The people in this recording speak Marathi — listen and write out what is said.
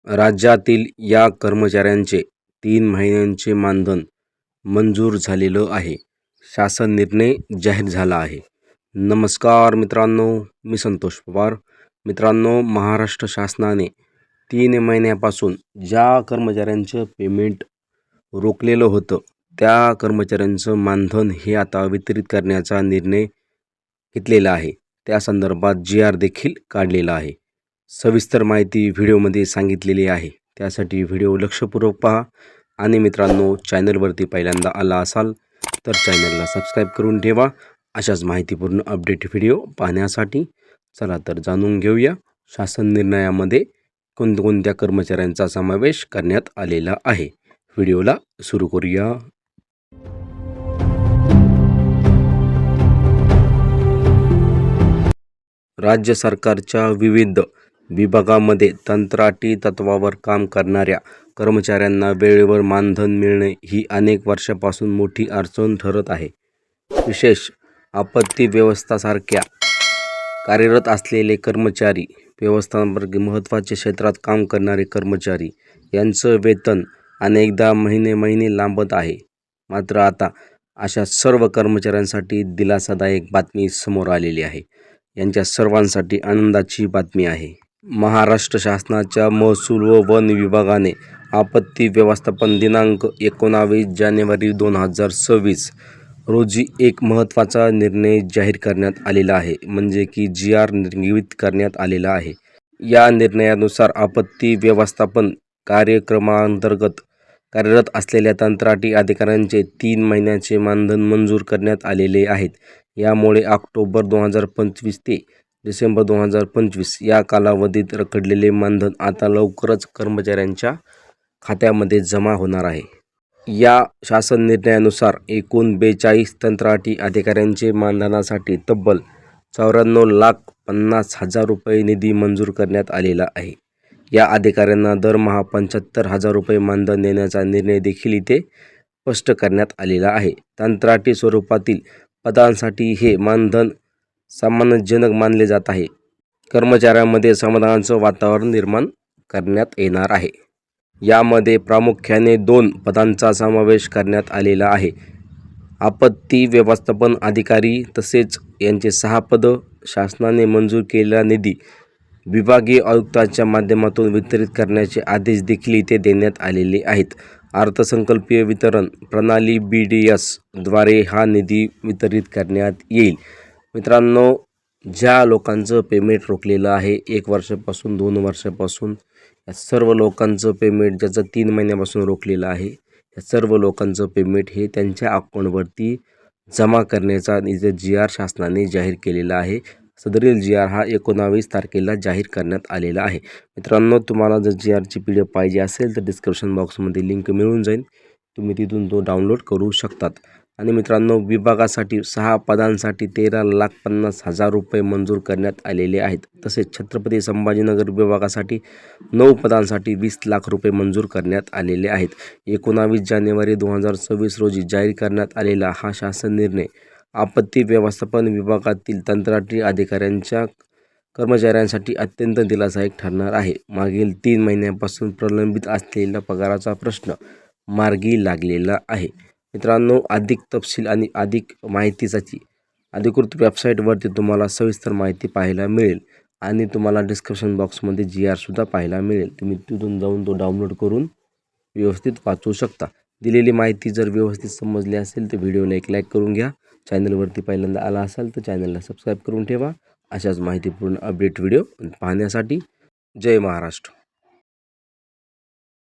राज्यातील या कर्मचाऱ्यांचे 3 महिन्यांचे मानधन मंजूर झालेलं आहे. शासन निर्णय जाहीर झाला आहे. नमस्कार मित्रांनो, मी संतोष पवार. मित्रांनो, महाराष्ट्र शासनाने 3 महिन्यापासून ज्या कर्मचाऱ्यांचं पेमेंट रोखलेलं होतं त्या कर्मचाऱ्यांचं मानधन हे आता वितरित करण्याचा निर्णय घेतलेला आहे. त्या संदर्भात GR देखील काढलेला आहे. सविस्तर माहिती व्हिडिओमध्ये सांगितलेली आहे. त्यासाठी व्हिडिओ लक्षपूर्वक पहा आणि मित्रांनो, चॅनलवरती पहिल्यांदा आला असाल तर चॅनलला सबस्क्राईब करून ठेवा अशाच माहितीपूर्ण अपडेट व्हिडिओ पाहण्यासाठी. चला तर जाणून घेऊया शासन निर्णयामध्ये कोणत्या कर्मचाऱ्यांचा समावेश करण्यात आलेला आहे. व्हिडिओला सुरू करूया. राज्य सरकारच्या विविध विभागामध्ये कंत्राटी तत्वावर काम करणाऱ्या कर्मचाऱ्यांना वेळेवर मानधन मिळणे ही अनेक वर्षापासून मोठी अडचण ठरत आहे. विशेष आपत्ती व्यवस्थासारख्या कार्यरत असलेले कर्मचारी, व्यवस्थापन महत्त्वाच्या क्षेत्रात काम करणारे कर्मचारी यांचं वेतन अनेकदा महिने लांबत आहे. मात्र आता अशा सर्व कर्मचाऱ्यांसाठी दिलासादायक बातमी समोर आलेली आहे. यांच्या सर्वांसाठी आनंदाची बातमी आहे. महाराष्ट्र शासनाच्या महसूल व वन विभागाने आपत्ती व्यवस्थापन दिनांक 19 जानेवारी 2026 रोजी एक महत्त्वाचा निर्णय जाहीर करण्यात आलेला आहे. म्हणजे की GR निर्गमित करण्यात आलेला आहे. या निर्णयानुसार आपत्ती व्यवस्थापन कार्यक्रमांतर्गत कार्यरत असलेल्या कंत्राटी अधिकाऱ्यांचे 3 महिन्याचे मानधन मंजूर करण्यात आलेले आहेत. यामुळे ऑक्टोबर 2025 ते डिसेंबर 2025 या कालावधीत रखडलेले मानधन आता लवकरच कर्मचाऱ्यांच्या खात्यामध्ये जमा होणार आहे. या शासन निर्णयानुसार एकूण 42 कंत्राटी अधिकाऱ्यांचे मानधनासाठी तब्बल 94,50,000 रुपये निधी मंजूर करण्यात आलेला आहे. या अधिकाऱ्यांना दरमहा 75,000 रुपये मानधन देण्याचा निर्णय देखील इथे स्पष्ट करण्यात आलेला आहे. कंत्राटी स्वरूपातील पदांसाठी हे मानधन सन्मानजनक मानले जात आहे. कर्मचाऱ्यांमध्ये समाधानाचं वातावरण निर्माण करण्यात येणार आहे. यामध्ये प्रामुख्याने 2 पदांचा समावेश करण्यात आलेला आहे. आपत्ती व्यवस्थापन अधिकारी तसेच यांचे 6 पदं शासनाने मंजूर केलेला निधी विभागीय आयुक्ताच्या माध्यमातून वितरित करण्याचे आदेश देखील इथे देण्यात आलेले आहेत. अर्थसंकल्पीय वितरण प्रणाली BDS द्वारे हा निधी वितरित करण्यात येईल. मित्रांनो, ज्या लोकांचं पेमेंट रोखलेलं आहे 1 वर्षापासून 2 वर्षापासून, या सर्व लोकांचं पेमेंट ज्याचं 3 महिन्यापासून रोखलेलं आहे, या सर्व लोकांचं पेमेंट हे त्यांच्या अकाउंटवरती जमा करण्याचा इथे GR शासनाने जाहीर केलेला आहे. सदरील GR हा 19 तारखेला जाहीर करण्यात आलेला आहे. मित्रांनो, तुम्हाला जर GRची PDF पाहिजे असेल तर डिस्क्रिप्शन बॉक्समध्ये लिंक मिळून जाईल. तुम्ही तिथून तो डाउनलोड करू शकतात. आणि मित्रांनो, विभागासाठी 6 पदांसाठी 13,50,000 रुपये मंजूर करण्यात आलेले आहेत. तसेच छत्रपती संभाजीनगर विभागासाठी 9 पदांसाठी 20 लाख रुपये मंजूर करण्यात आलेले आहेत. 19 जानेवारी 2026 रोजी जाहीर करण्यात आलेला हा शासन निर्णय आपत्ती व्यवस्थापन विभागातील कंत्राटी अधिकाऱ्यांच्या कर्मचाऱ्यांसाठी अत्यंत दिलासादायक ठरणार आहे. मागील 3 महिन्यांपासून प्रलंबित असलेला पगाराचा प्रश्न मार्गी लागलेला आहे. मित्रांनो, अधिक तपशील आणि अधिक माहितीसाठी अधिकृत वेबसाईटवरती तुम्हाला सविस्तर माहिती पाहायला मिळेल आणि तुम्हाला डिस्क्रिप्शन बॉक्समध्ये GR सुद्धा पाहायला मिळेल. तुम्ही तिथून जाऊन तो डाउनलोड करून व्यवस्थित वाचू शकता. दिलेली माहिती जर व्यवस्थित समजली असेल तर व्हिडिओला एक लाईक करून घ्या. चॅनलवरती पहिल्यांदा आला असाल तर चॅनलला सबस्क्राईब करून ठेवा अशाच माहितीपूर्ण अपडेट व्हिडिओ पाहण्यासाठी. जय महाराष्ट्र.